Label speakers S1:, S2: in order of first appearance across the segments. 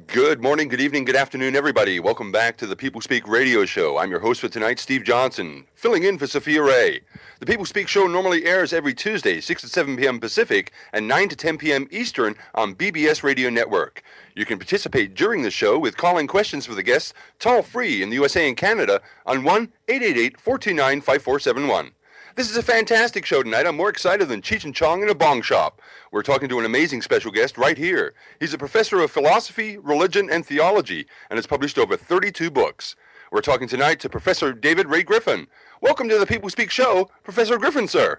S1: Good morning, good evening, good afternoon, everybody. Welcome back to the People Speak radio show. I'm your host for tonight, Steve Johnson, filling in for Sophia Ray. The People Speak show normally airs every Tuesday, 6 to 7 p.m. Pacific and 9 to 10 p.m. Eastern on BBS Radio Network. You can participate during the show with calling questions for the guests toll-free in the USA and Canada on 1-888-429-5471. This is a fantastic show tonight. I'm more excited than Cheech and Chong in a bong shop. We're talking to an amazing special guest right here. He's a professor of philosophy, religion, and theology, and has published over 32 books. We're talking tonight to Professor David Ray Griffin. Welcome to the People Speak show, Professor Griffin, sir.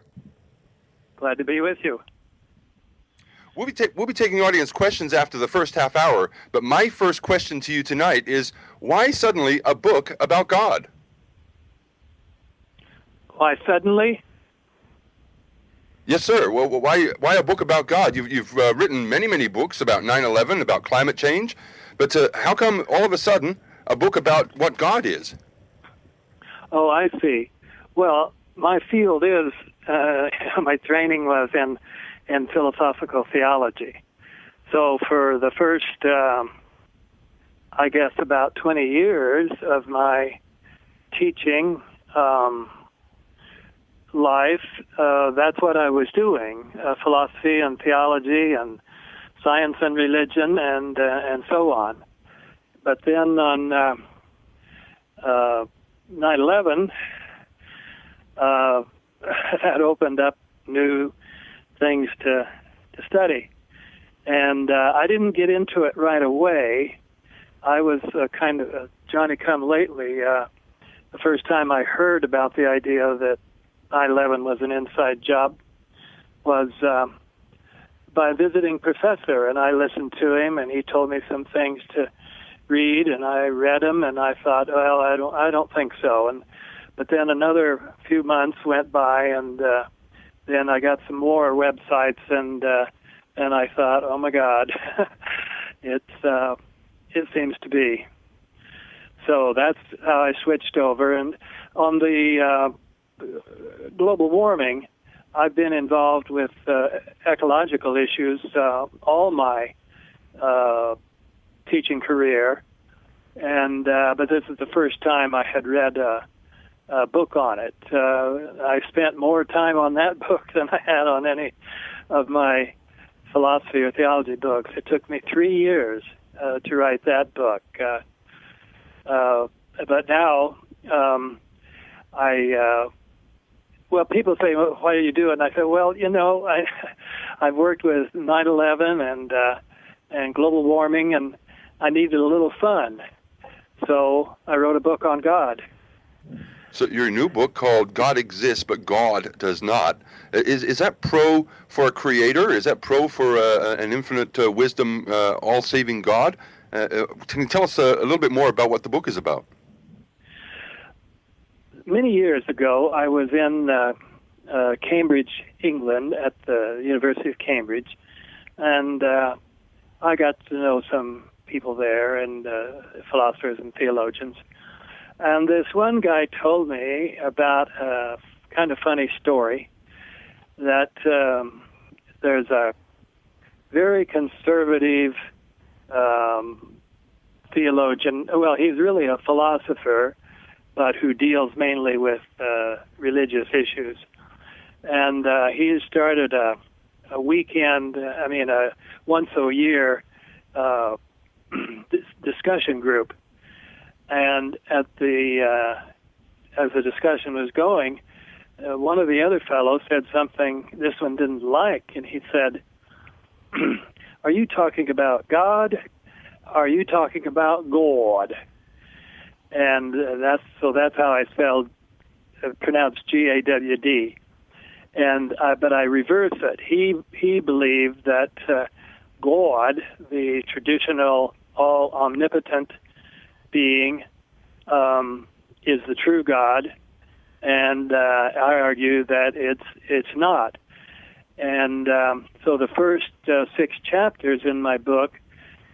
S2: Glad to be with you.
S1: We'll be taking audience questions after the first half hour, but my first question to you tonight is, why suddenly a book about God?
S2: Why suddenly?
S1: Yes, sir. Well, why a book about God? You've written many books about 9/11, about climate change, but how come all of a sudden a book about what God is?
S2: Oh, I see. Well, my field is my training was in philosophical theology. So for the first, I guess, about 20 years of my teaching life, that's what I was doing, philosophy and theology and science and religion and so on. But then on 9/11, that opened up new things to study. And I didn't get into it right away. I was kind of Johnny-come-lately. The first time I heard about the idea that 9/11 was an inside job was by a visiting professor, and I listened to him, and he told me some things to read, and I read them, and I thought, well, I don't think so. But then another few months went by, and then I got some more websites, and I thought, oh my God, it seems to be. So that's how I switched over, and on the global warming, I've been involved with ecological issues all my teaching career, and but this is the first time I had read a book on it. I spent more time on that book than I had on any of my philosophy or theology books. It took me 3 years to write that book, but now well, people say, well, why do you do it? And I say, well, I've worked with 9/11 and global warming, and I needed a little fun. So I wrote a book on God.
S1: So your new book called God Exists, but God Does Not. Is that pro for a creator? Is that pro for an infinite wisdom, all-saving God? Can you tell us a little bit more about what the book is about?
S2: Many years ago, I was in Cambridge, England, at the University of Cambridge, and I got to know some people there, and philosophers and theologians. And this one guy told me about a kind of funny story that there's a very conservative theologian. Well, he's really a philosopher, but who deals mainly with religious issues. And he started a weekend, a once-a-year discussion group. And as the discussion was going, one of the other fellows said something this one didn't like, and he said, are you talking about God? Are you talking about Gawd? And that's how I spelled, pronounced Gawd. But I reverse it. He believed that Gawd, the traditional all omnipotent being, is the true God, and I argue that it's not. And so the first 6 chapters in my book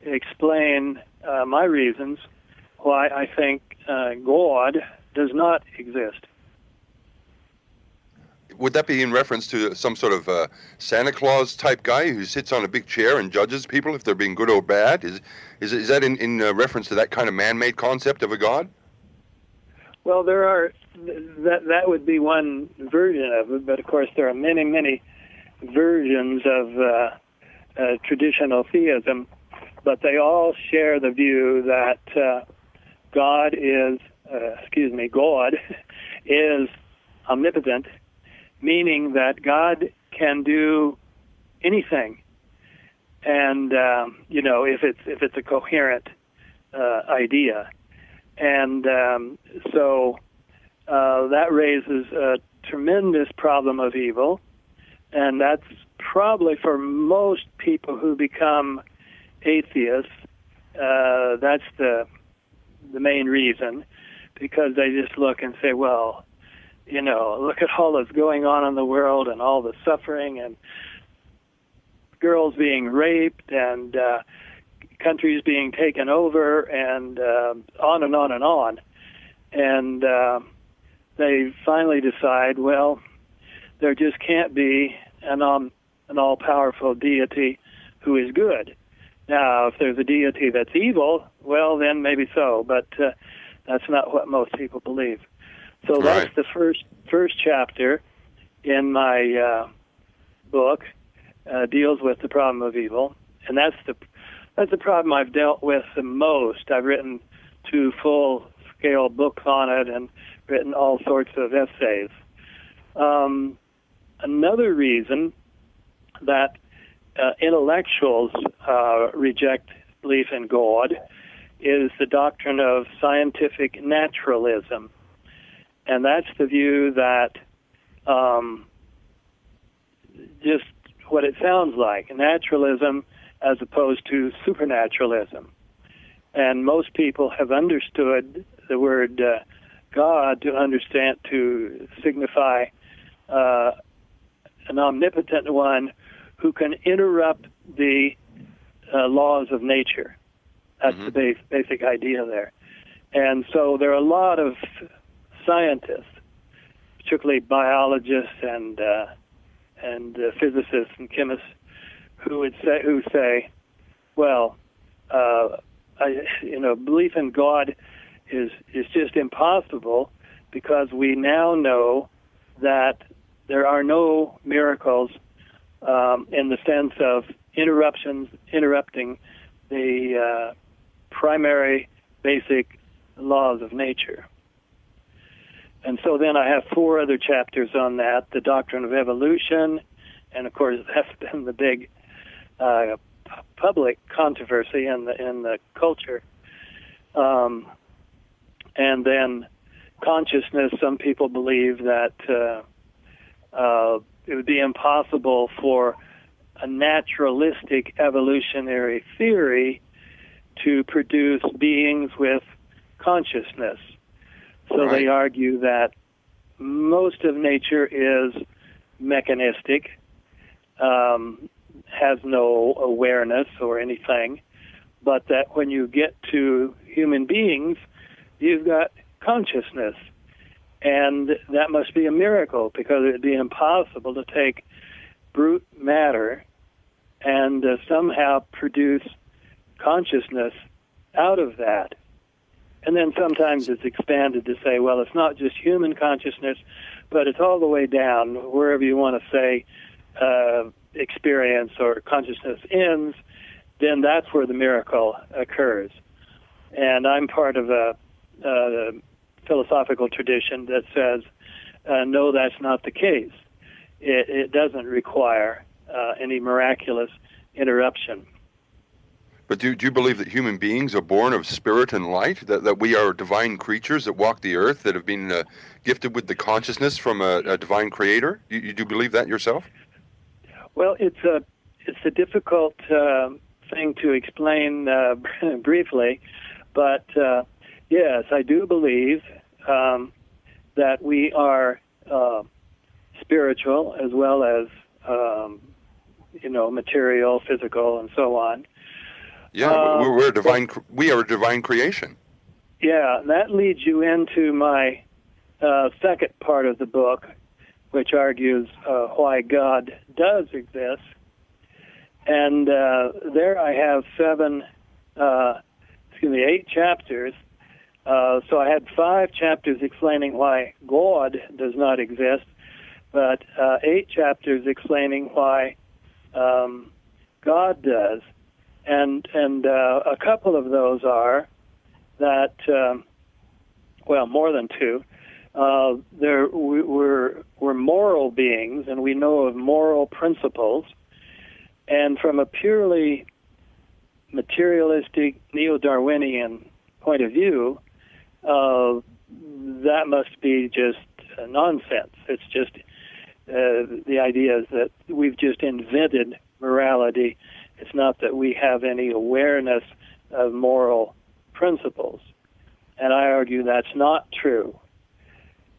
S2: explain my reasons why I think God does not exist.
S1: would that be in reference to some sort of Santa Claus type guy who sits on a big chair and judges people if they're being good or bad? Is that in reference to that kind of man-made concept of a God?
S2: Well, that would be one version of it, but of course there are many, many versions of traditional theism, but they all share the view that God is omnipotent, meaning that God can do anything, and if it's a coherent idea, and so that raises a tremendous problem of evil, and that's probably for most people who become atheists. That's the main reason, because they just look and say, well, look at all that's going on in the world and all the suffering and girls being raped and countries being taken over and on and on and on. And they finally decide, well, there just can't be an all-powerful deity who is good. Now, if there's a deity that's evil, well, then maybe so, but that's not what most people believe. So
S1: right.
S2: That's the first chapter in my book, deals with the problem of evil, and that's the problem I've dealt with the most. I've written 2 full-scale books on it and written all sorts of essays. Another reason that intellectuals reject belief in God is the doctrine of scientific naturalism. And that's the view that just what it sounds like, naturalism as opposed to supernaturalism. And most people have understood the word God to signify an omnipotent one who can interrupt the laws of nature. That's the basic idea there. And so there are a lot of scientists, particularly biologists and physicists and chemists, who say, well, belief in God is just impossible, because we now know that there are no miracles in the sense of interrupting the primary basic laws of nature. And so then I have 4 other chapters on that: the doctrine of evolution, and of course that's been the big public controversy in the culture. And then consciousness. Some people believe that it would be impossible for a naturalistic evolutionary theory to produce beings with consciousness. So They argue that most of nature is mechanistic, has no awareness or anything, but that when you get to human beings, you've got consciousness. And that must be a miracle, because it would be impossible to take brute matter and somehow produce consciousness out of that. And then sometimes it's expanded to say, well, it's not just human consciousness, but it's all the way down, wherever you want to say experience or consciousness ends, then that's where the miracle occurs. And I'm part of a philosophical tradition that says, no, that's not the case. It doesn't require any miraculous interruption.
S1: But do you believe that human beings are born of spirit and light, that we are divine creatures that walk the earth, that have been gifted with the consciousness from a divine creator? You do believe that yourself?
S2: Well, it's a difficult thing to explain briefly, but yes, I do believe that we are spiritual as well as material, physical, and so on.
S1: Yeah, we are a divine creation.
S2: Yeah, that leads you into my second part of the book, which argues why God does exist. And there I have 8 chapters. So I had 5 chapters explaining why Gawd does not exist, but 8 chapters explaining why God does. And a couple of those are that, more than 2. We're moral beings, and we know of moral principles. And from a purely materialistic, neo-Darwinian point of view, that must be just nonsense. It's just the idea is that we've just invented morality. It's not that we have any awareness of moral principles. And I argue that's not true.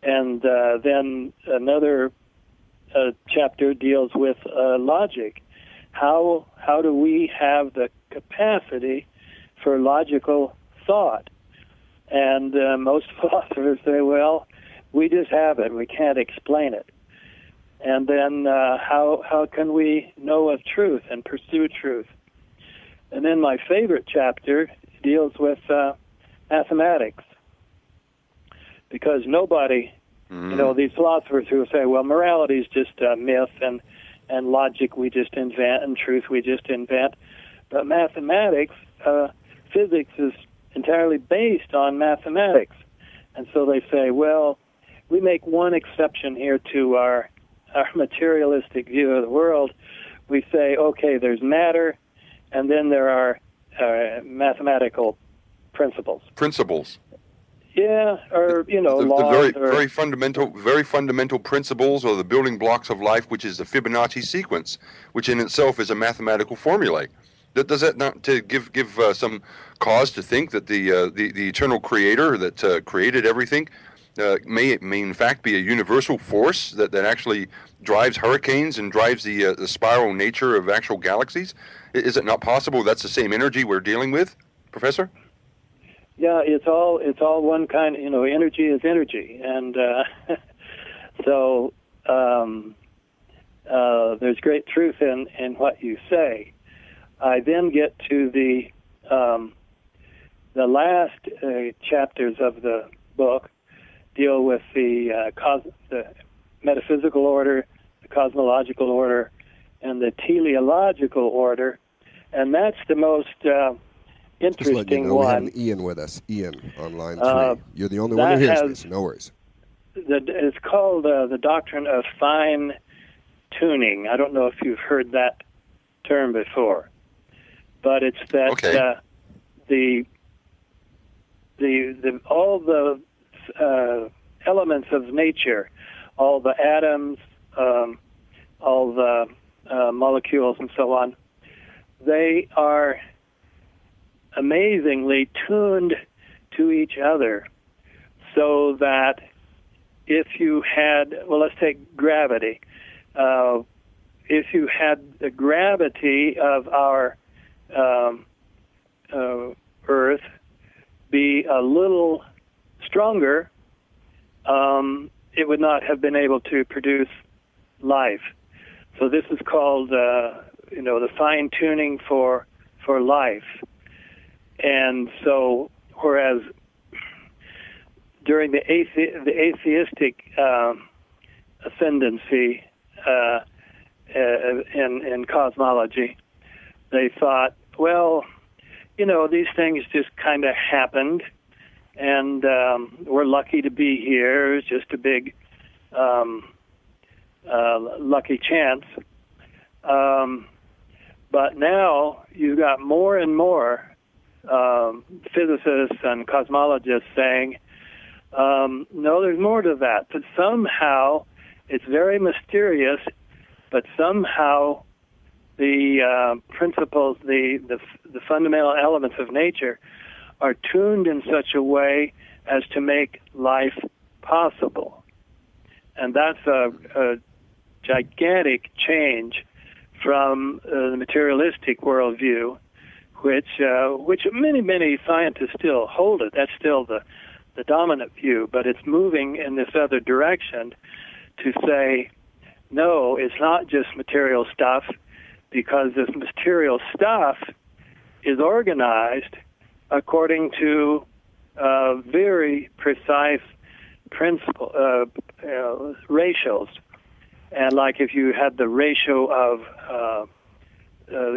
S2: And then another chapter deals with logic. How do we have the capacity for logical thought? And most philosophers say, well, we just have it. We can't explain it. And then how can we know of truth and pursue truth? And then my favorite chapter deals with mathematics. Because nobody, these philosophers who say, well, morality is just a myth, and logic we just invent, and truth we just invent. But mathematics, physics is entirely based on mathematics. And so they say, well, we make one exception here to our materialistic view of the world. We say, okay, there's matter, and then there are mathematical principles.
S1: Principles.
S2: Yeah, or laws.
S1: The very fundamental principles, or the building blocks of life, which is the Fibonacci sequence, which in itself is a mathematical formula. Does that not to give some cause to think that the eternal Creator that created everything may in fact be a universal force that actually drives hurricanes and drives the spiral nature of actual galaxies? Is it not possible that's the same energy we're dealing with, Professor?
S2: Yeah, it's all one kind. Energy is energy, and so there's great truth in what you say. I then get to the last chapters of the book deal with the metaphysical order, the cosmological order, and the teleological order, and that's the most interesting one.
S3: We have an Ian with us. Ian on line 3. You're the only one who hears this. No worries.
S2: It's called the doctrine of fine tuning. I don't know if you've heard that term before, but it's that all the elements of nature, all the atoms, all the molecules, and so on, they are amazingly tuned to each other, so that if you had, let's take gravity. If you had the gravity of our Earth be a little stronger, it would not have been able to produce life. So this is called, the fine tuning for life. And so, whereas during the atheistic ascendancy in cosmology, they thought, well, these things just kind of happened, and we're lucky to be here. It's just a big lucky chance. But now you've got more and more physicists and cosmologists saying, no, there's more to that. But somehow it's very mysterious, but somehow the principles, the fundamental elements of nature are tuned in such a way as to make life possible. And that's a gigantic change from the materialistic worldview, which many scientists still hold it. That's still the dominant view, but it's moving in this other direction to say, no, it's not just material stuff, because this material stuff is organized according to very precise ratios. And like if you had the ratio of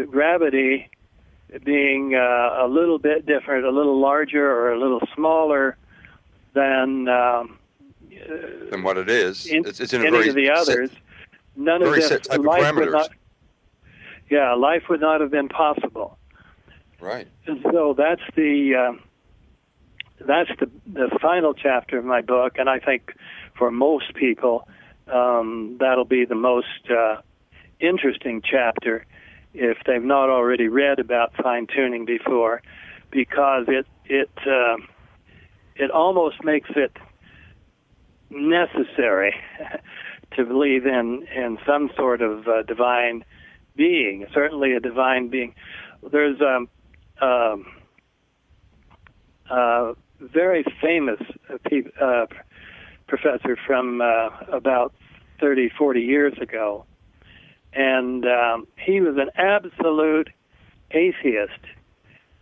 S2: gravity being a little bit different, a little larger or a little smaller than
S1: what it is, it's in a
S2: any
S1: very
S2: of the others, none of this
S1: set type of
S2: life would
S1: parameters.
S2: life would not have been possible.
S1: Right.
S2: And so that's the final chapter of my book, and I think for most people that'll be the most interesting chapter if they've not already read about fine-tuning before, because it almost makes it necessary to believe in some sort of divine being, certainly a divine being. There's a very famous professor from about 30, 40 years ago, and he was an absolute atheist,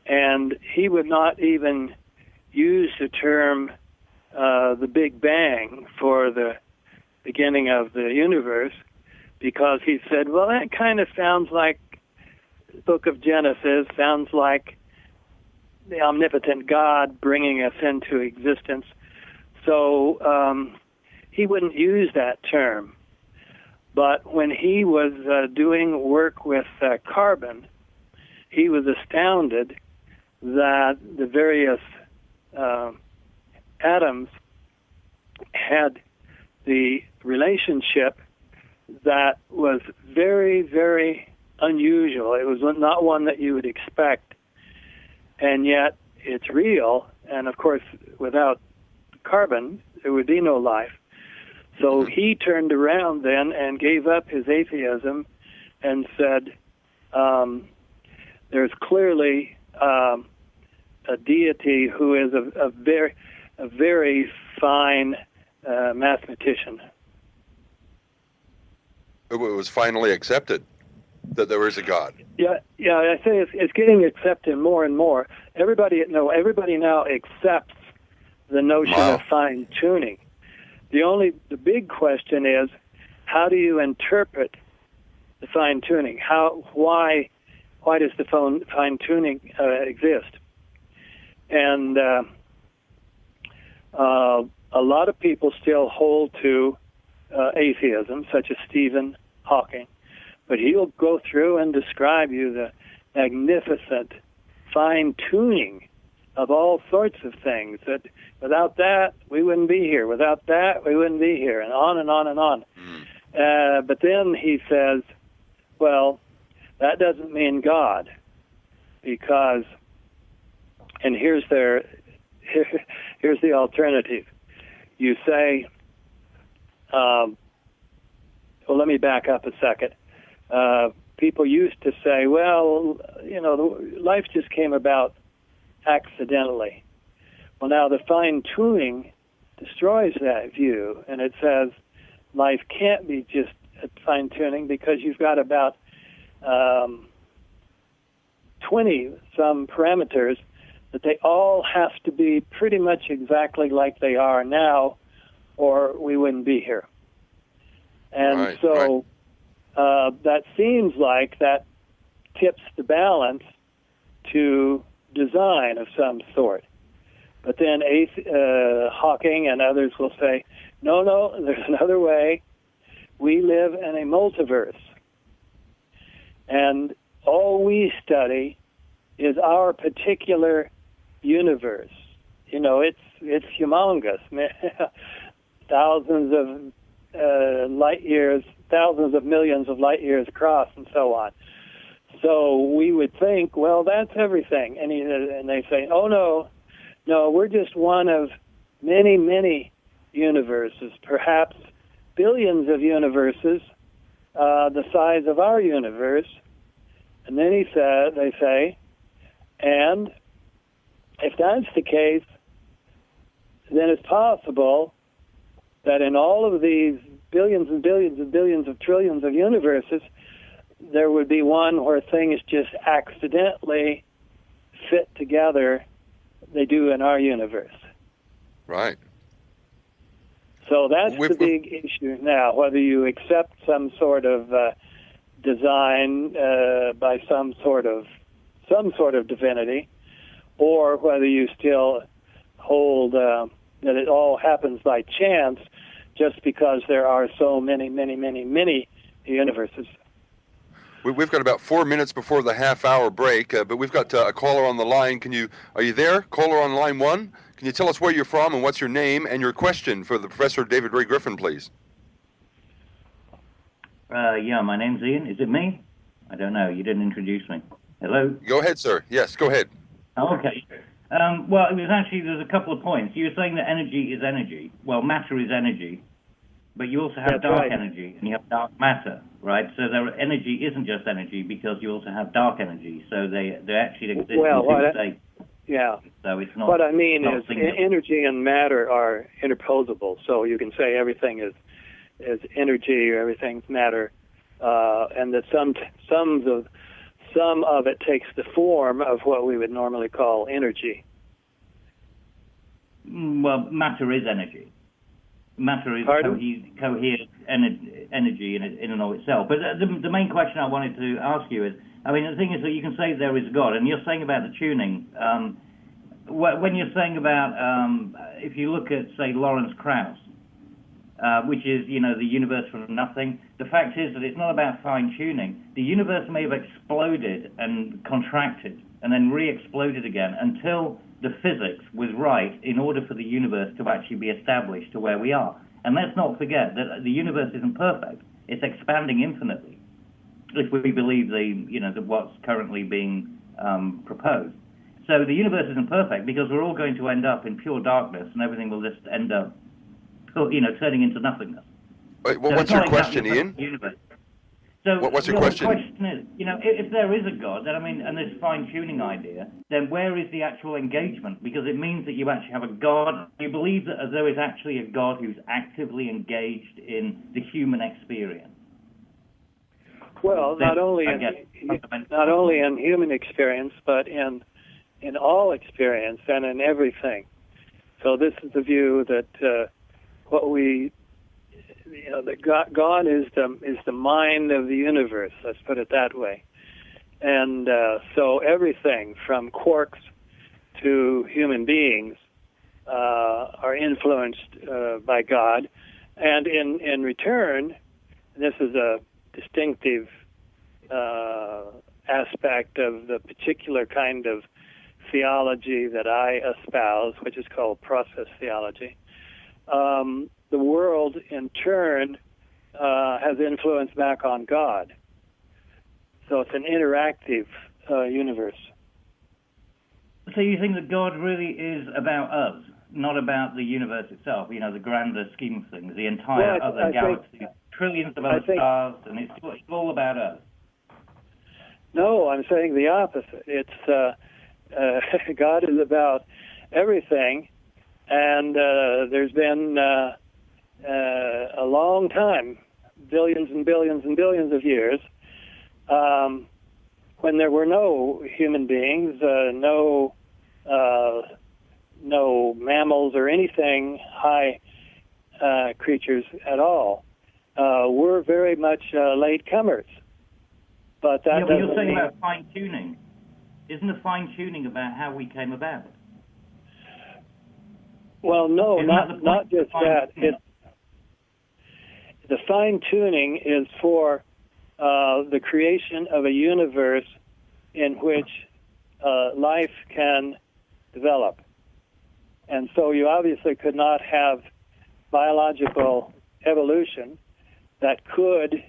S2: and he would not even use the term the Big Bang for the beginning of the universe, because he said, well, that kind of sounds like the book of Genesis, sounds like the omnipotent God bringing us into existence. So he wouldn't use that term. But when he was doing work with carbon, he was astounded that the various atoms had the relationship that was very, very unusual. It was not one that you would expect, and yet it's real. And of course, without carbon, there would be no life. So he turned around then and gave up his atheism and said, there's clearly a deity who is a very fine mathematician.
S1: It was finally accepted that there is a God.
S2: Yeah. I say it's getting accepted more and more. Everybody now accepts the notion of fine tuning. The big question is, how do you interpret the fine tuning? Why does the fine tuning exist? And a lot of people still hold to atheism, such as Stephen Hawking, but he'll go through and describe you the magnificent fine tuning of all sorts of things, that without that we wouldn't be here, without that we wouldn't be here, and on and on and on. But then he says, well, that doesn't mean God, because, and here's the alternative. You say, well, let me back up a second. People used to say, well, life just came about accidentally. Well, now the fine-tuning destroys that view, and it says life can't be just fine-tuning, because you've got about 20-some parameters that they all have to be pretty much exactly like they are now, or we wouldn't be here. And that seems like that tips the balance to design of some sort. But then Hawking and others will say, no, there's another way. We live in a multiverse, and all we study is our particular universe. It's humongous. Thousands of light years, thousands of millions of light years across, and so on. So we would think, well, that's everything. And they say, oh, no, we're just one of many, many universes, perhaps billions of universes, the size of our universe. And then they say, and if that's the case, then it's possible that in all of these billions and billions and billions of trillions of universes, there would be one where things just accidentally fit together. They do in our universe.
S1: Right.
S2: So that's the big issue now, whether you accept some sort of design by some sort of divinity, or whether you still hold that it all happens by chance just because there are so many, many, many, many universes.
S1: We've got about 4 minutes before the half-hour break, but we've got a caller on the line. Are you there? Caller on line 1? Can you tell us where you're from and what's your name and your question for the Professor David Ray Griffin, please?
S4: Yeah, my name's Ian. Is it me? I don't know. You didn't introduce me. Hello?
S1: Go ahead, sir. Yes, go ahead.
S4: Oh, okay. Well, it was actually, there's a couple of points. You were saying that energy is energy. Well, matter is energy. But you also have dark energy, and you have dark matter, right? So energy isn't just energy because you also have dark energy. So they actually exist in two states.
S2: Yeah.
S4: So it's not.
S2: What I mean is energy and matter are interposable. So you can say everything is energy or everything's matter, and that some of it takes the form of what we would normally call energy.
S4: Well, matter is energy. Matter is coherent energy in and of itself. But the main question I wanted to ask you is, I mean, the thing is that you can say there is God, and you're saying about the tuning. When you're saying about, if you look at, say, Lawrence Krauss, which is, the universe from nothing, the fact is that it's not about fine-tuning. The universe may have exploded and contracted and then re-exploded again until the physics was right in order for the universe to actually be established to where we are. And let's not forget that the universe isn't perfect. It's expanding infinitely, if we believe that what's currently being proposed. So the universe isn't perfect because we're all going to end up in pure darkness and everything will just end up, turning into nothingness.
S1: Wait, well, what's your question, Ian?
S4: Universe. So
S1: what's your question?
S4: The question is, if there is a God, then and this fine-tuning idea, then where is the actual engagement? Because it means that you actually have a God. You believe that there is actually a God who's actively engaged in the human experience.
S2: Well, not only in human experience, but in all experience and in everything. So this is the view that that God is the mind of the universe. Let's put it that way. And so everything from quarks to human beings are influenced by God, and in return, this is a distinctive aspect of the particular kind of theology that I espouse, which is called process theology. The world, in turn, has influence back on God. So it's an interactive universe.
S4: So you think that God really is about us, not about the universe itself, the grander scheme of things, the entire other galaxy, trillions of other stars, and it's all about us?
S2: No, I'm saying the opposite. It's God is about everything, and there's been a long time, billions and billions and billions of years, when there were no human beings, no mammals or anything high creatures at all. We're very much latecomers. But that
S4: but you're saying about fine-tuning. Isn't the fine-tuning about how we came about?
S2: Well, no, not just that. The fine-tuning is for the creation of a universe in which life can develop. And so you obviously could not have biological evolution that could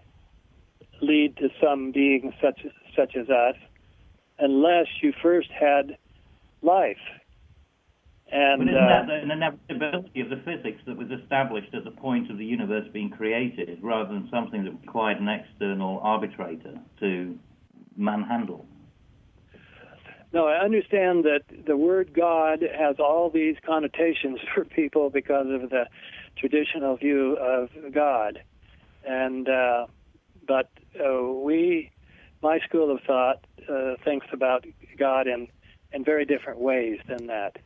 S2: lead to some being such as us unless you first had life. And,
S4: but isn't that an inevitability of the physics that was established at the point of the universe being created, rather than something that required an external arbitrator to manhandle?
S2: No, I understand that the word God has all these connotations for people because of the traditional view of God. And but my school of thought thinks about God in very different ways than that.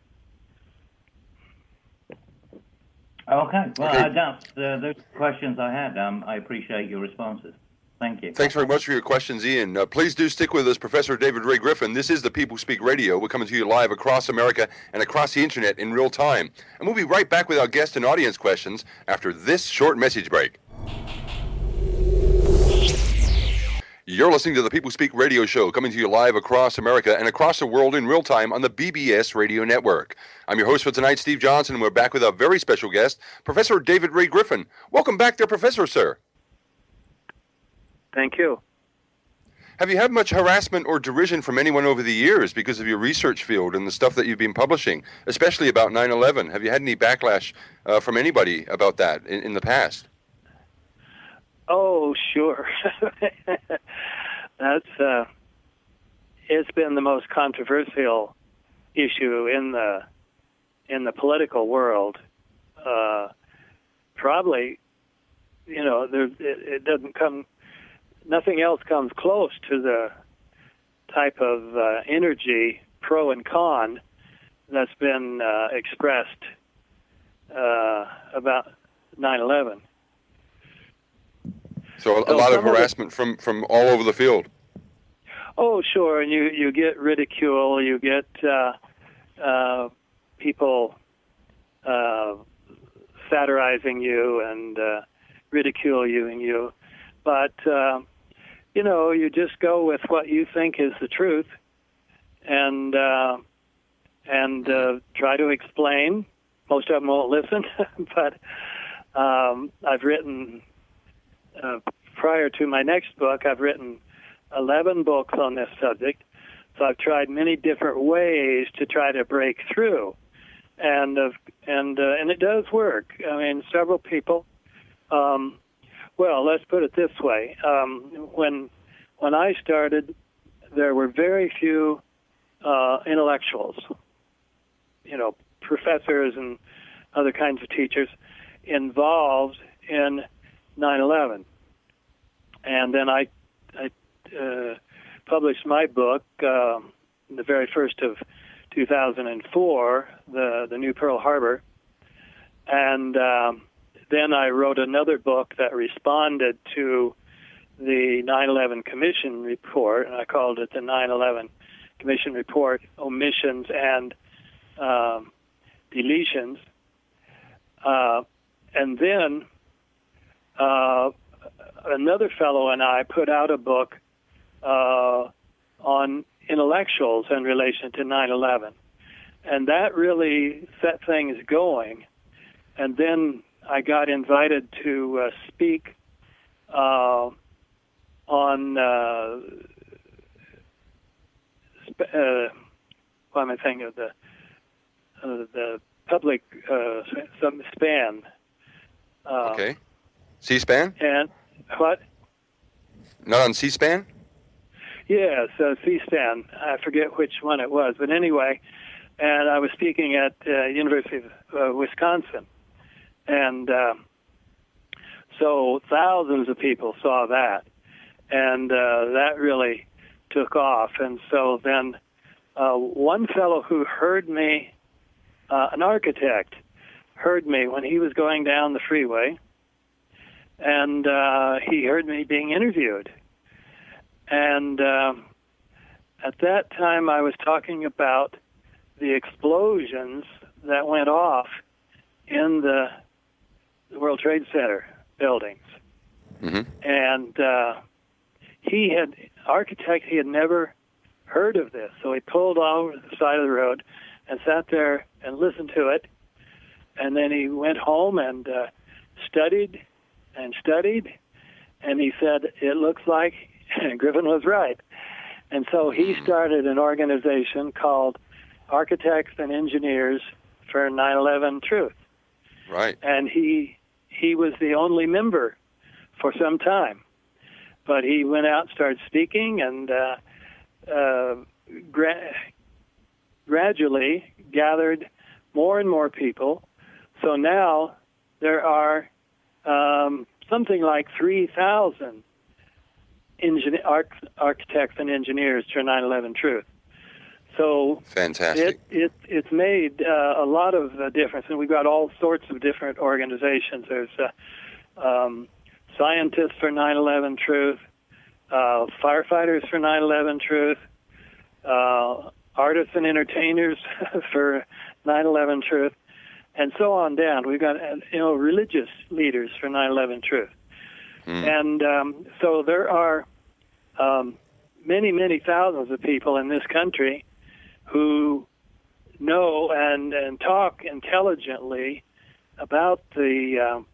S4: Okay. Well, that's those questions I had. I appreciate your responses. Thank you.
S1: Thanks very much for your questions, Ian. Please do stick with us, Professor David Ray Griffin. This is the People Speak Radio. We're coming to you live across America and across the internet in real time. And we'll be right back with our guest and audience questions after this short message break. You're listening to the People Speak Radio Show, coming to you live across America and across the world in real time on the BBS Radio Network. I'm your host for tonight, Steve Johnson, and we're back with our very special guest, Professor David Ray Griffin. Welcome back there, Professor, sir.
S2: Thank you.
S1: Have you had much harassment or derision from anyone over the years because of your research field and the stuff that you've been publishing, especially about 9/11? Have you had any backlash from anybody about that in the past?
S2: Oh, sure. That's it's been the most controversial issue in the political world. Probably, it doesn't come. Nothing else comes close to the type of energy, pro and con, that's been expressed about 9/11.
S1: So a lot of harassment from all over the field.
S2: Oh, sure, and you get ridicule, you get people satirizing you and ridiculing you, but you just go with what you think is the truth, and try to explain. Most of them won't listen, but I've written. Prior to my next book, I've written 11 books on this subject, so I've tried many different ways to try to break through, and it does work. I mean, several people. Well, let's put it this way: when I started, there were very few intellectuals, professors and other kinds of teachers involved in 9/11, and then I published my book, the very first of 2004, the New Pearl Harbor, and then I wrote another book that responded to the 9/11 Commission report, and I called it the 9/11 Commission Report: Omissions and Deletions, and then another fellow and I put out a book on intellectuals in relation to 9/11, and that really set things going. And then I got invited to speak on what am I thinking of, the public span.
S1: Okay. C-SPAN?
S2: And what?
S1: Not on C-SPAN?
S2: Yes, C-SPAN. I forget which one it was, but anyway, and I was speaking at University of Wisconsin, and so thousands of people saw that, and that really took off. And so then one fellow who heard me, an architect, heard me when he was going down the freeway, and he heard me being interviewed. And at that time, I was talking about the explosions that went off in the World Trade Center buildings.
S1: Mm-hmm.
S2: And he had never heard of this. So he pulled over to the side of the road and sat there and listened to it. And then he went home and studied, and he said, it looks like Griffin was right. And so he started an organization called Architects and Engineers for 9/11 Truth.
S1: Right.
S2: And he was the only member for some time. But he went out and started speaking, and gradually gathered more and more people. So now there are something like 3,000 architects and engineers to 9/11 Truth. So
S1: fantastic.
S2: It's made a lot of difference, and we've got all sorts of different organizations. There's scientists for 9/11 Truth, firefighters for 9/11 Truth, artists and entertainers for 9/11 Truth, and so on down. We've got religious leaders for 9/11 Truth, and so there are many, many thousands of people in this country who know and talk intelligently about the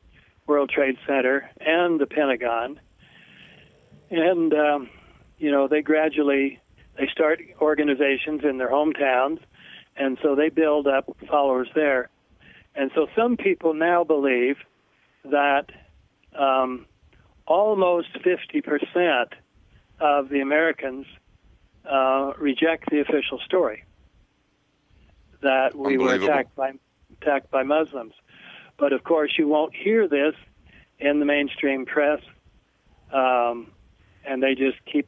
S2: World Trade Center and the Pentagon, and they start organizations in their hometowns, and so they build up followers there. And so some people now believe that almost 50% of the Americans reject the official story that we were attacked by Muslims. But of course, you won't hear this in the mainstream press, and they just keep,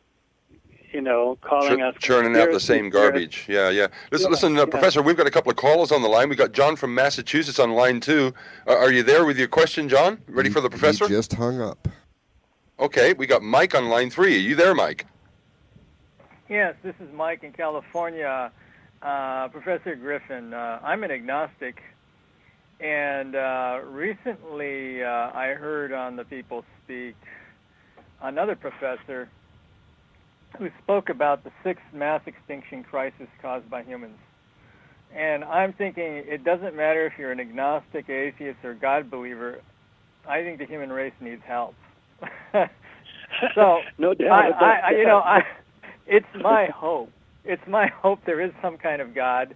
S2: calling us
S1: churning out the same garbage. Yeah. Listen, Professor, we've got a couple of callers on the line. We've got John from Massachusetts on line 2. Are you there with your question, John? Ready for the professor?
S3: He just hung up.
S1: Okay, we got Mike on line 3. Are you there, Mike?
S5: Yes, this is Mike in California. Professor Griffin, I'm an agnostic, and recently I heard on the People Speak another professor who spoke about the 6th mass extinction crisis caused by humans. And I'm thinking it doesn't matter if you're an agnostic, atheist, or God believer. I think the human race needs help. So
S2: no doubt.
S5: It's my hope. It's my hope there is some kind of God,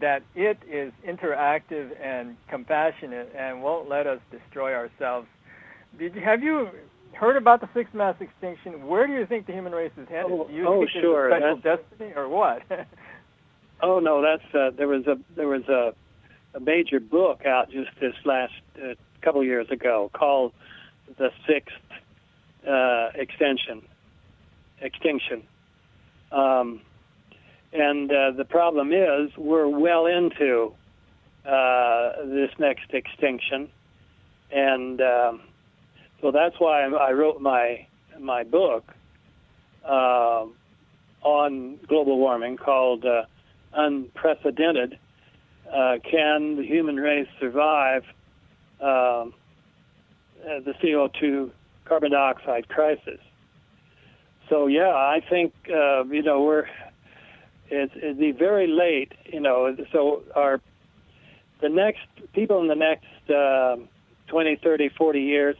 S5: that it is interactive and compassionate and won't let us destroy ourselves. Have you heard about the 6th mass extinction? Where do you think the human race is headed?
S2: Sure.
S5: Special destiny or what?
S2: Oh no, that's there was a major book out just this last couple of years ago called The 6th Extinction. And the problem is we're well into this next extinction, and so that's why I wrote my book on global warming called Unprecedented. Can the human race survive the CO2 carbon dioxide crisis? So yeah, I think it'd be very late. So the next people in the next 20, 30, 40 years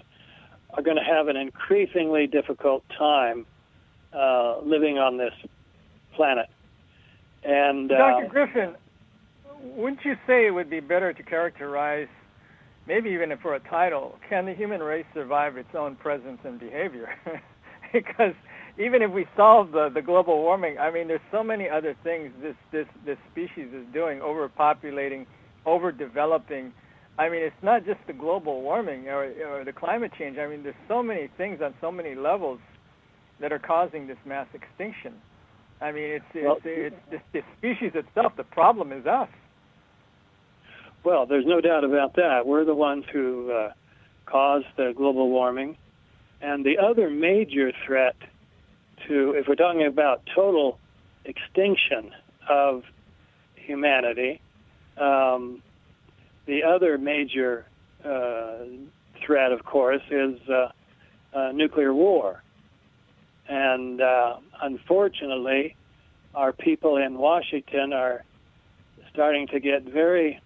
S2: are going to have an increasingly difficult time living on this planet. And
S5: Dr. Griffin, wouldn't you say it would be better to characterize, maybe even for a title, can the human race survive its own presence and behavior? Because even if we solve the global warming, I mean, there's so many other things this species is doing, overpopulating, overdeveloping. I mean, it's not just the global warming or the climate change. I mean, there's so many things on so many levels that are causing this mass extinction. I mean, it's the species itself. The problem is us.
S2: Well, there's no doubt about that. We're the ones who caused the global warming. And the other major threat if we're talking about total extinction of humanity, the other major threat, of course, is nuclear war. And unfortunately, our people in Washington are starting to get very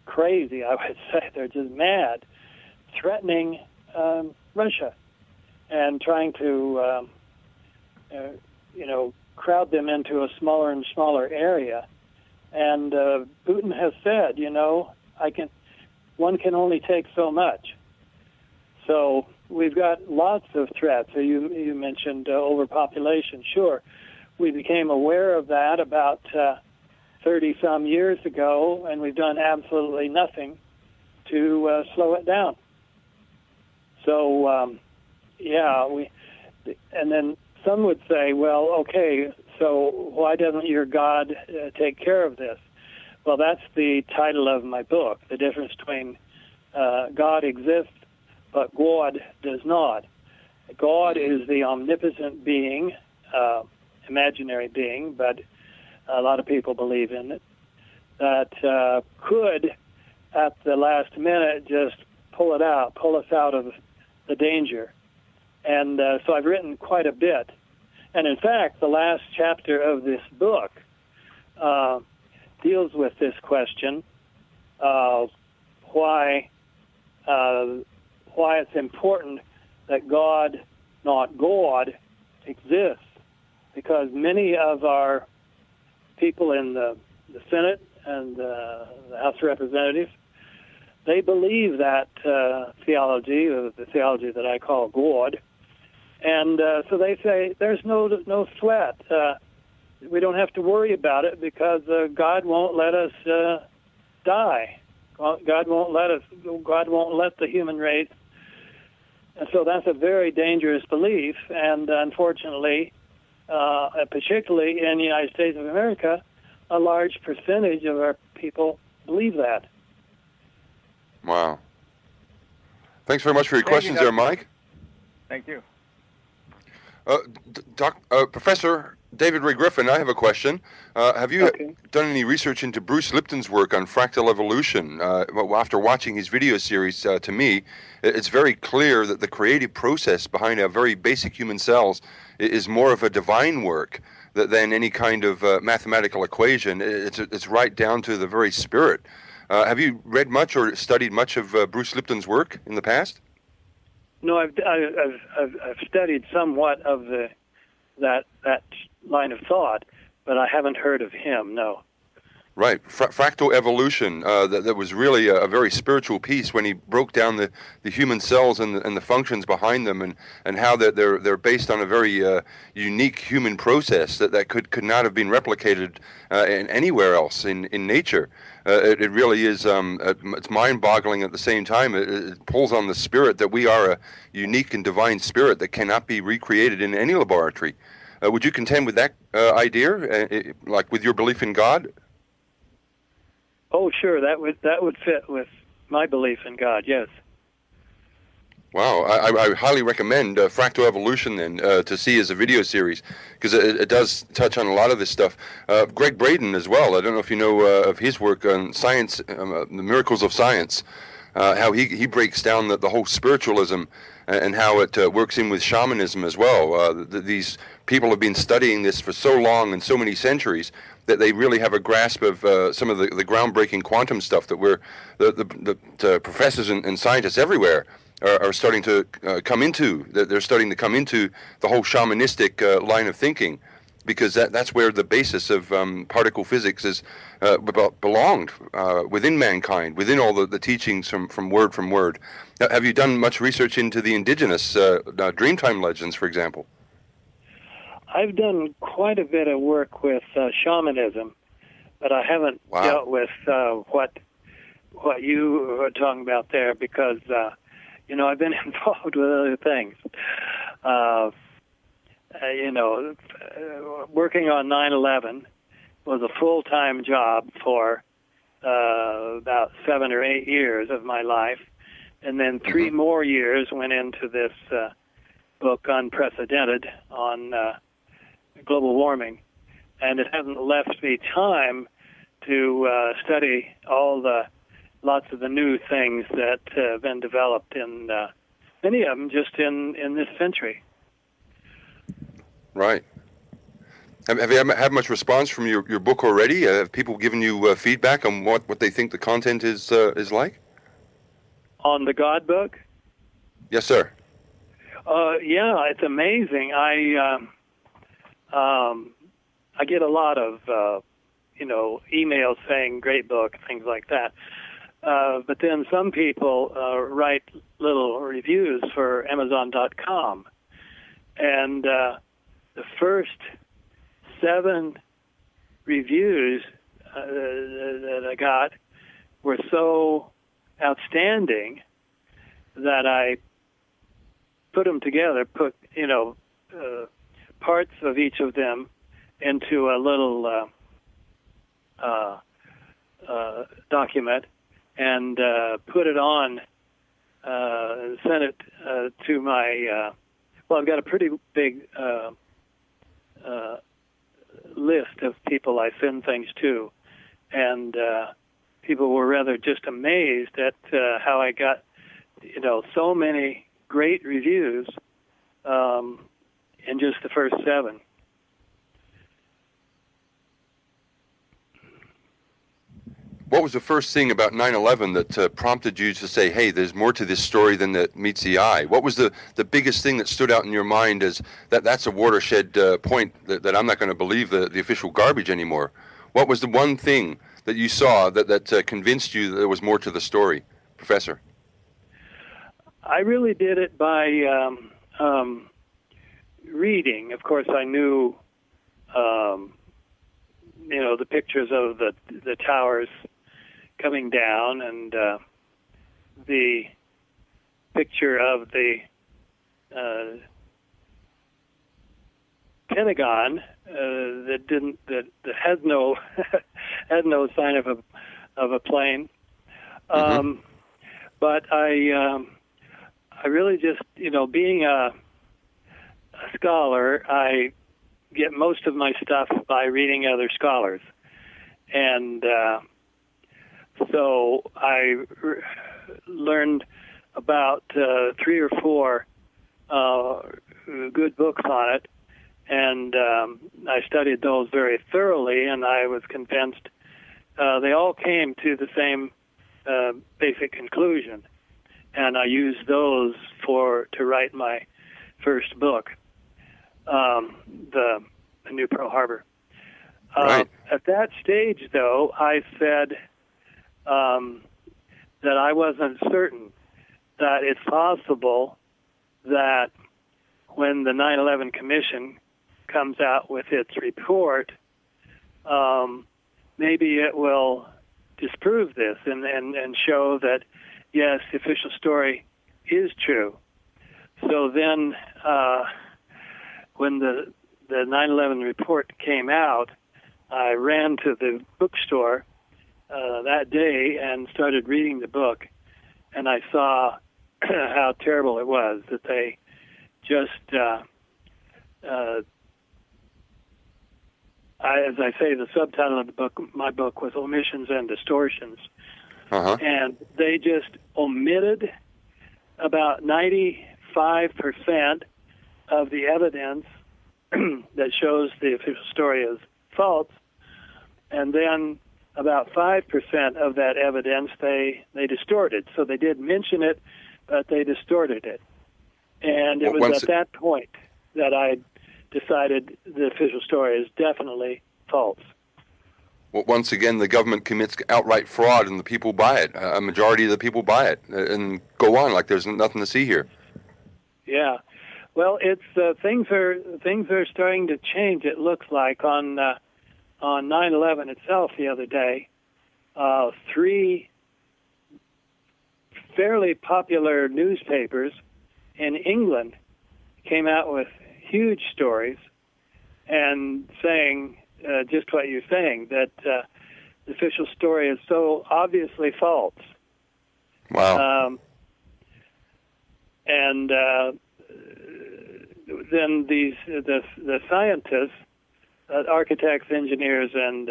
S2: crazy, I would say. They're just mad, threatening Russia and trying to, crowd them into a smaller and smaller area. And Putin has said, one can only take so much. So we've got lots of threats. So you mentioned overpopulation. Sure, we became aware of that about 30-some years ago, and we've done absolutely nothing to slow it down. So, and then some would say, well, okay, so why doesn't your God take care of this? Well, that's the title of my book, the difference between God exists, but Gawd does not. God is the omnipotent being, imaginary being, but a lot of people believe in it, that could, at the last minute, just pull us out of the danger. And so I've written quite a bit. And in fact, the last chapter of this book deals with this question of why it's important that God, not Gawd, exists. Because many of our people in the Senate and the House of Representatives, they believe that theology, or the theology that I call Gawd, and so they say there's no sweat. We don't have to worry about it because God won't let us die. God won't let the human race. And so that's a very dangerous belief, and unfortunately, particularly in the United States of America, a large percentage of our people believe that.
S1: Wow. Thanks very much for your questions there, Mike.
S5: Thank you.
S1: Professor David Ray Griffin, I have a question. Have you done any research into Bruce Lipton's work on fractal evolution? After watching his video series, to me, it's very clear that the creative process behind our very basic human cells is more of a divine work than any kind of mathematical equation. It's right down to the very spirit. Have you read much or studied much of Bruce Lipton's work in the past?
S2: No, I've studied somewhat of that line of thought, but I haven't heard of him. No.
S1: Right, fractal evolution. That was really a very spiritual piece when he broke down the human cells and the functions behind them, and how they're based on a very unique human process that could not have been replicated in anywhere else in nature. It really is. It's mind-boggling at the same time. It pulls on the spirit that we are a unique and divine spirit that cannot be recreated in any laboratory. Would you contend with that idea, like with your belief in God?
S2: Oh, sure. That would fit with my belief in God. Yes.
S1: Wow, I highly recommend Fractal Evolution then to see as a video series, because it does touch on a lot of this stuff. Greg Braden as well. I don't know if you know of his work on science, the miracles of science, how he breaks down the whole spiritualism and how it works in with shamanism as well. These people have been studying this for so long and so many centuries that they really have a grasp of some of the groundbreaking quantum stuff that the professors and scientists everywhere are starting to come into. They're starting to come into the whole shamanistic line of thinking, because that's where the basis of particle physics is belonged within mankind, within all the teachings from word. Have you done much research into the indigenous Dreamtime legends, for example?
S2: I've done quite a bit of work with shamanism, but I haven't dealt with what you were talking about there, because I've been involved with other things. Working on 9/11 was a full-time job for about 7 or 8 years of my life, and then 3 more years went into this book, Unprecedented, on global warming, and it hasn't left me time to study lots of the new things that have been developed in many of them just in this century.
S1: Right. Have you had much response from your book already? Have people given you feedback on what they think the content is like?
S2: On the God book?
S1: Yes, sir.
S2: Yeah, it's amazing. I get a lot of emails saying great book, things like that. But then some people write little reviews for Amazon.com, and the first 7 reviews that I got were so outstanding that I put them together, parts of each of them into a little document and put it on, sent it to my, I've got a pretty big list of people I send things to, and people were rather just amazed at how I got, so many great reviews in just the first 7.
S1: What was the first thing about 9/11 that prompted you to say, hey, there's more to this story than that meets the eye? What was the biggest thing that stood out in your mind as that's a watershed point that I'm not going to believe the official garbage anymore? What was the one thing that you saw that convinced you that there was more to the story, Professor?
S2: I really did it by reading. Of course, I knew, the pictures of the towers coming down, and the picture of the Pentagon that had no had no sign of a plane. But I really just, being a scholar, I get most of my stuff by reading other scholars. And so I learned about 3 or 4 good books on it, and I studied those very thoroughly, and I was convinced they all came to the same basic conclusion. And I used those to write my first book, the New Pearl Harbor.
S1: Right.
S2: At that stage, though, I said that I wasn't certain that it's possible that when the 9/11 Commission comes out with its report, maybe it will disprove this and show that, yes, the official story is true. So then when the 9/11 report came out, I ran to the bookstore that day and started reading the book, and I saw how terrible it was, that they just, as I say, the subtitle of the book, my book, was Omissions and Distortions. And they just omitted about 95% of the evidence that shows the official story is false, and then about 5% of that evidence they distorted. So they did mention it, but they distorted it. And it was at that point that I decided the official story is definitely false.
S1: Well, once again, the government commits outright fraud, and the people buy it. A majority of the people buy it, and go on like there's nothing to see here. Yeah,
S2: well, it's things are starting to change. It looks like on 9/11 itself the other day, 3 fairly popular newspapers in England came out with huge stories and saying just what you're saying, that the official story is so obviously false.
S1: Wow.
S2: And then the scientists, architects, engineers, and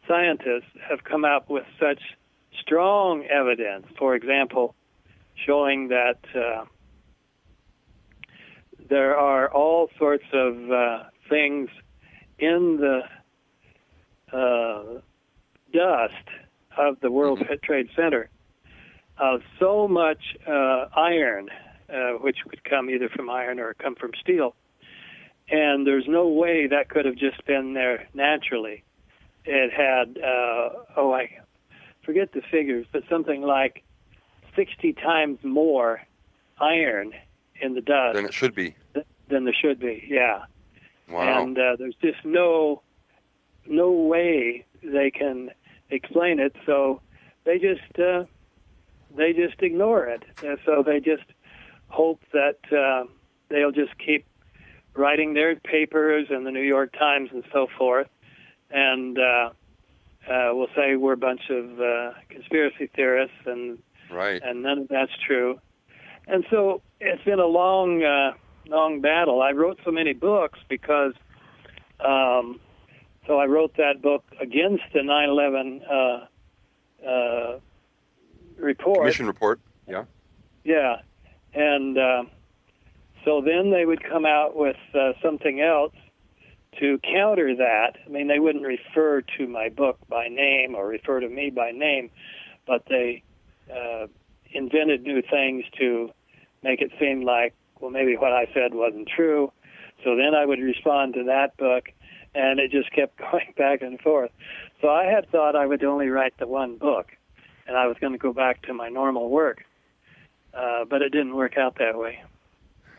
S2: scientists have come up with such strong evidence, for example, showing that there are all sorts of things in the dust of the World Trade Center, so much iron, which would come either from iron or come from steel, and there's no way that could have just been there naturally. It had, I forget the figures, but something like 60 times more iron in the dust
S1: than it should be.
S2: Than there should be, yeah.
S1: Wow.
S2: And there's just no way they can explain it, so they just they just ignore it. And so they just hope that they'll just keep writing their papers in the New York Times and so forth, and we'll say we're a bunch of conspiracy theorists, and
S1: right.
S2: And none of that's true. And so it's been a long battle. I wrote so many books because, so I wrote that book against the 9/11 report.
S1: Commission report, yeah.
S2: Yeah, and so then they would come out with something else to counter that. I mean, they wouldn't refer to my book by name or refer to me by name, but they invented new things to make it seem like, well, maybe what I said wasn't true. So then I would respond to that book, and it just kept going back and forth. So I had thought I would only write the one book, and I was going to go back to my normal work. But it didn't work out that way.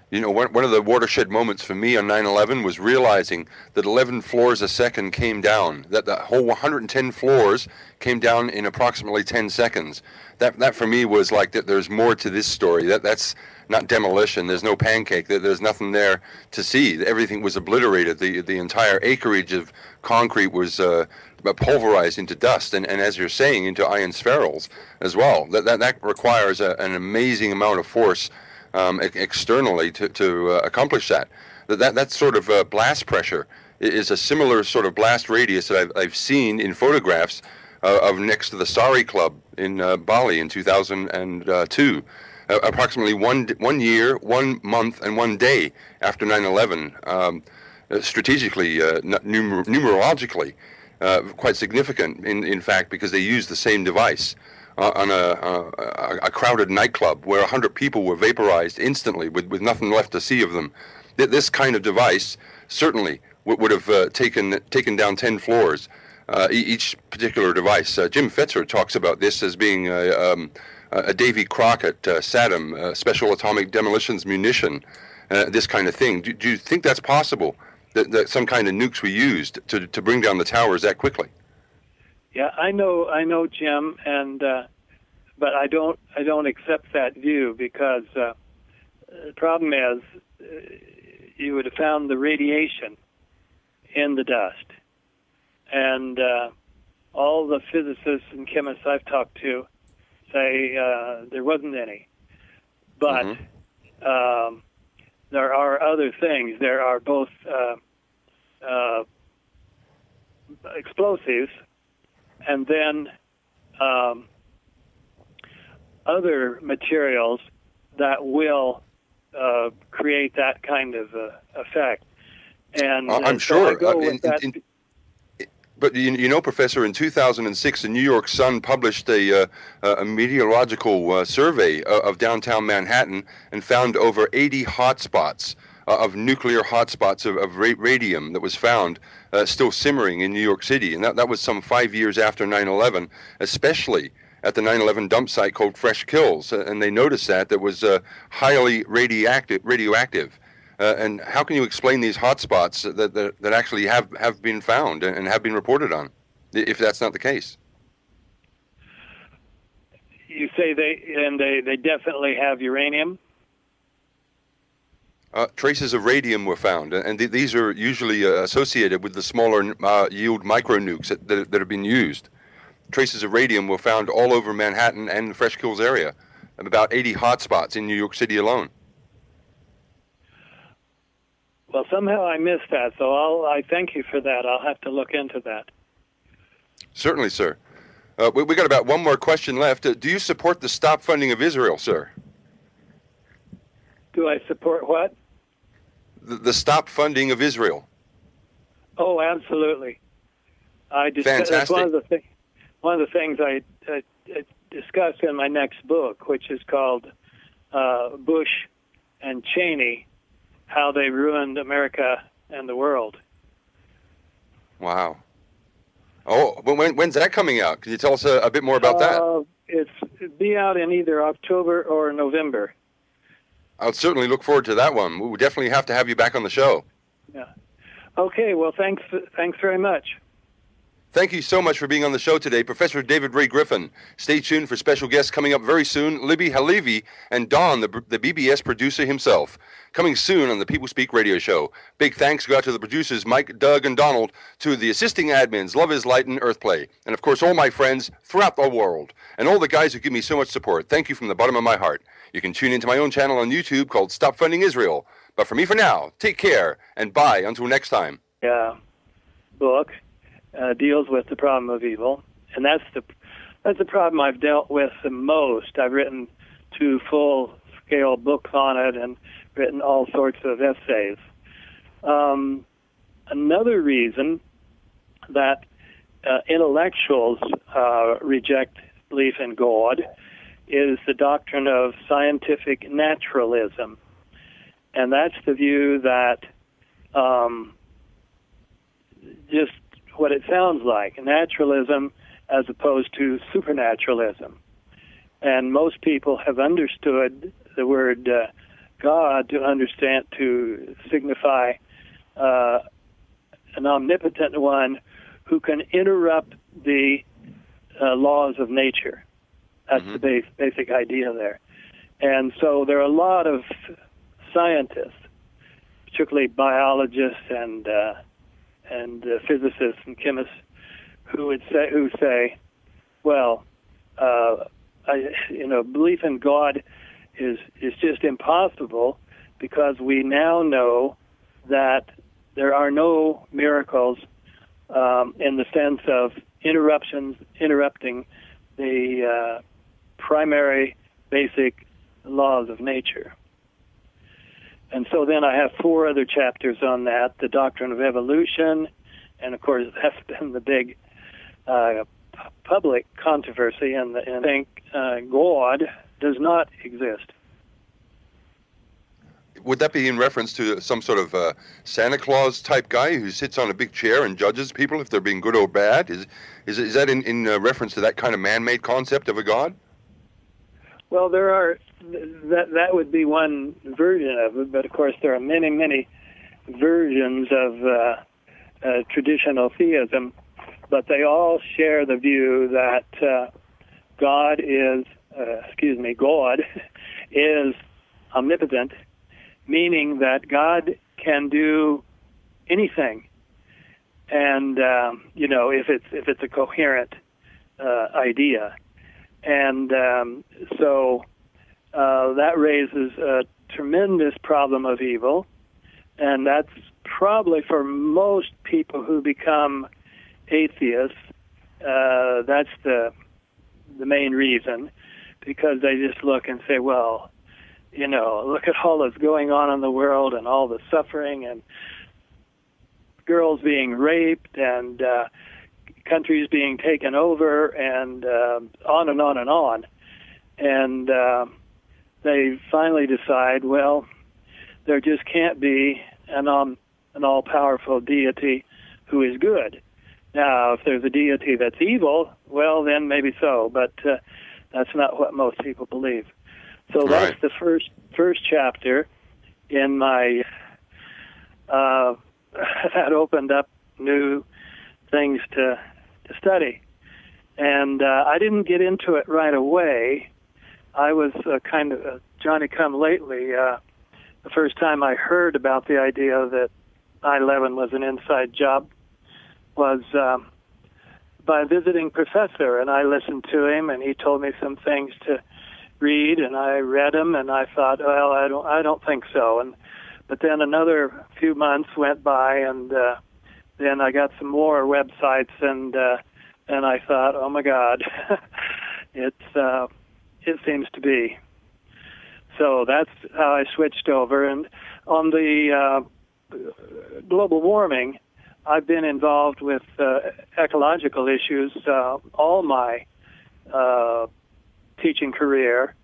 S1: You know, one of the watershed moments for me on 9/11 was realizing that 11 floors a second came down, that the whole 110 floors came down in approximately 10 seconds. That for me was like that there's more to this story. That's not demolition. There's no pancake. There's nothing there to see. Everything was obliterated. The entire acreage of concrete was pulverized into dust, and as you're saying, into iron spherules as well. That requires an amazing amount of force externally to accomplish that. That sort of blast pressure is a similar sort of blast radius that I've seen in photographs of next to the Sari Club in Bali in 2002. Approximately one year, 1 month, and 1 day after 9/11, strategically, numerologically, quite significant, in fact, because they used the same device on a crowded nightclub where 100 people were vaporized instantly with nothing left to see of them. This kind of device certainly would have taken down 10 floors, each particular device. Jim Fetzer talks about this as being a Davy Crockett, SATM, Special Atomic Demolitions Munition, this kind of thing. Do you think that's possible, that some kind of nukes were used to bring down the towers that quickly?
S2: Yeah, I know, Jim, and but I don't accept that view because the problem is you would have found the radiation in the dust, and all the physicists and chemists I've talked to say there wasn't any, but there are other things. There are both explosives. And then other materials that will create that kind of effect. And
S1: I'm sure. But you know, Professor, in 2006, the New York Sun published a meteorological survey of downtown Manhattan and found over 80 hotspots of nuclear hotspots of radium that was found still simmering in New York City. And that was some 5 years after 9/11, especially at the 9/11 dump site called Fresh Kills. And they noticed that was highly radioactive. And how can you explain these hotspots that actually have been found and have been reported on, if that's not the case?
S2: You say they definitely have uranium?
S1: Traces of radium were found, and these are usually associated with the smaller yield micronukes that have been used. Traces of radium were found all over Manhattan and the Fresh Kills area, about 80 hotspots in New York City alone.
S2: Well, somehow I missed that, so I thank you for that. I'll have to look into that.
S1: Certainly, sir. We got about one more question left. Do you support the stop funding of Israel, sir?
S2: Do I support what?
S1: The stop funding of Israel.
S2: Oh, absolutely.
S1: Fantastic.
S2: That's one of the things I discuss in my next book, which is called Bush and Cheney, How They Ruined America and the World.
S1: Wow. Oh, when's that coming out? Can you tell us a bit more about that?
S2: It'll be out in either October or November.
S1: I'll certainly look forward to that one. We definitely have to have you back on the show.
S2: Yeah. Okay, well, thanks very much.
S1: Thank you so much for being on the show today, Professor David Ray Griffin. Stay tuned for special guests coming up very soon, Libby Halevi and Don, the BBS producer himself. Coming soon on the People Speak radio show. Big thanks go out to the producers, Mike, Doug, and Donald, to the assisting admins, Love is Light and Earthplay, and of course all my friends throughout the world, and all the guys who give me so much support. Thank you from the bottom of my heart. You can tune into my own channel on YouTube called Stop Funding Israel. But for me for now, take care, and bye until next time.
S2: Book deals with the problem of evil, and that's the problem I've dealt with the most. I've written 2 full-scale books on it and written all sorts of essays. Another reason that intellectuals reject belief in God is the doctrine of scientific naturalism, and that's the view that just what it sounds like, naturalism as opposed to supernaturalism. And most people have understood the word God to signify an omnipotent one who can interrupt the laws of nature. That's the basic idea there. And so there are a lot of scientists, particularly biologists and physicists and chemists, who say, well, belief in God is just impossible because we now know that there are no miracles in the sense of interrupting the primary basic laws of nature. And so then I have 4 other chapters on that, the doctrine of evolution, and of course that's been the big public controversy, and I think Gawd does not exist.
S1: Would that be in reference to some sort of Santa Claus type guy who sits on a big chair and judges people if they're being good or bad? Is that in reference to that kind of man-made concept of a God?
S2: Well, there are. That would be one version of it, but of course there are many, many versions of traditional theism, but they all share the view that God is omnipotent, meaning that God can do anything, and if it's a coherent idea, and so that raises a tremendous problem of evil, and that's probably for most people who become atheists. That's the main reason, because they just look and say, well, look at all that's going on in the world and all the suffering and girls being raped and countries being taken over and on and on and on. And they finally decide, well, there just can't be an all-powerful deity who is good. Now, if there's a deity that's evil, well, then maybe so, but that's not what most people believe. So that's the first chapter in my that opened up new things to study. And I didn't get into it right away. I was kind of a Johnny-come-lately. The first time I heard about the idea that 9/11 was an inside job was by a visiting professor, and I listened to him, and he told me some things to read, and I read them, and I thought, well, I don't think so. But then another few months went by, and then I got some more websites, and I thought, oh my God, it seems to be. So that's how I switched over. And on the global warming, I've been involved with ecological issues all my teaching career,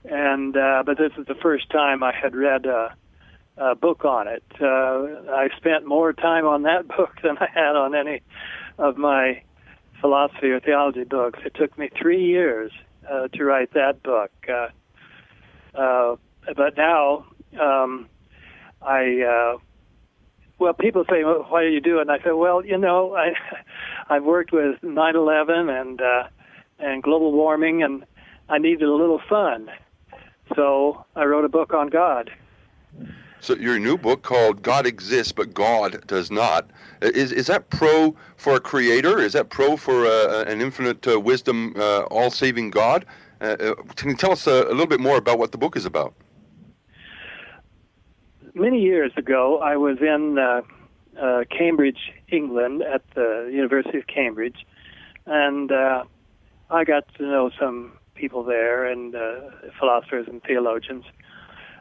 S2: and but this is the first time I had read a book on it. I spent more time on that book than I had on any of my philosophy or theology books. It took me 3 years to write that book. But now, well, people say, well, why do you do it? And I say, well, I've worked with 9/11 and global warming, and I needed a little fun. So I wrote a book on God.
S1: So your new book called God Exists, but Gawd Does Not. Is that pro for a creator? Is that pro for an infinite wisdom, all-saving God? Can you tell us a little bit more about what the book is about?
S2: Many years ago, I was in Cambridge, England, at the University of Cambridge, and I got to know some people there, and philosophers and theologians.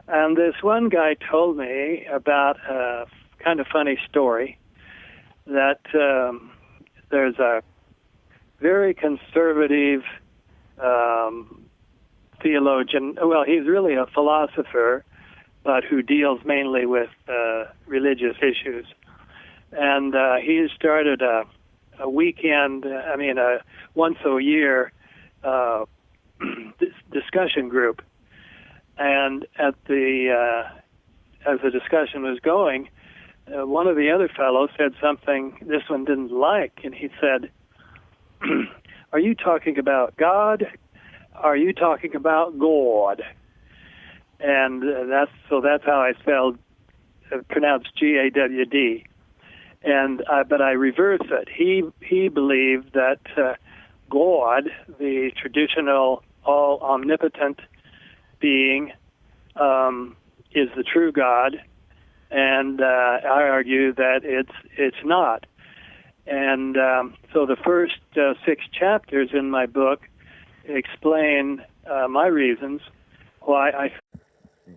S2: And this one guy told me about a kind of funny story that there's a very conservative theologian. Well, he's really a philosopher, but who deals mainly with religious issues. And he started a weekend, once a year discussion group. And at as the discussion was going, one of the other fellows said something this one didn't like, and he said, "Are you talking about God? Are you talking about Gawd?" And that's how I pronounced Gawd. And but I reverse it. He believed that Gawd, the traditional all omnipotent being, is the true God, and I argue that it's not. And so the first 6 chapters in my book explain my reasons why I.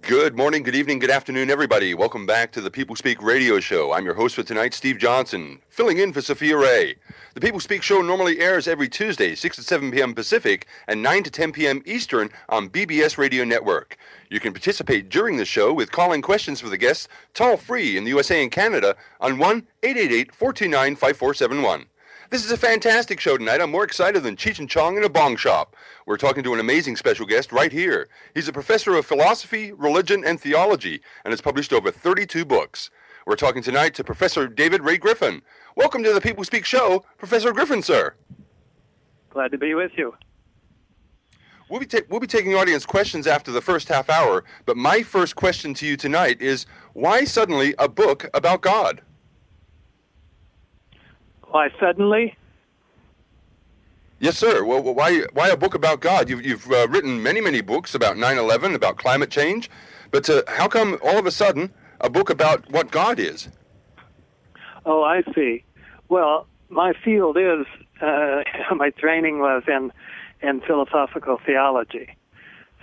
S1: Good morning, good evening, good afternoon, everybody. Welcome back to the People Speak radio show. I'm your host for tonight, Steve Johnson, filling in for Sophia Ray. The People Speak show normally airs every Tuesday, 6 to 7 p.m. Pacific and 9 to 10 p.m. Eastern on BBS Radio Network. You can participate during the show with call-in questions for the guests toll-free in the USA and Canada on 1-888-429-5471. This is a fantastic show tonight. I'm more excited than Cheech and Chong in a bong shop. We're talking to an amazing special guest right here. He's a professor of philosophy, religion, and theology, and has published over 32 books. We're talking tonight to Professor David Ray Griffin. Welcome to the People Speak show, Professor Griffin, sir.
S2: Glad to be with you.
S1: We'll be taking audience questions after the first half hour, but my first question to you tonight is, why suddenly a book about God?
S2: Why suddenly?
S1: Yes, sir. Well, why a book about God? You've written many books about 9/11, about climate change, but how come all of a sudden a book about what God is?
S2: Oh, I see. Well, my field is my training was in philosophical theology.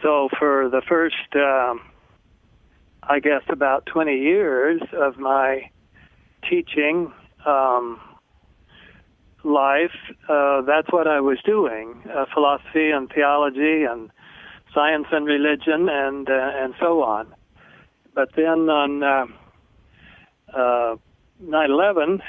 S2: So for the first, I guess, about 20 years of my teaching life, that's what I was doing, philosophy and theology and science and religion and so on. But then on 9/11,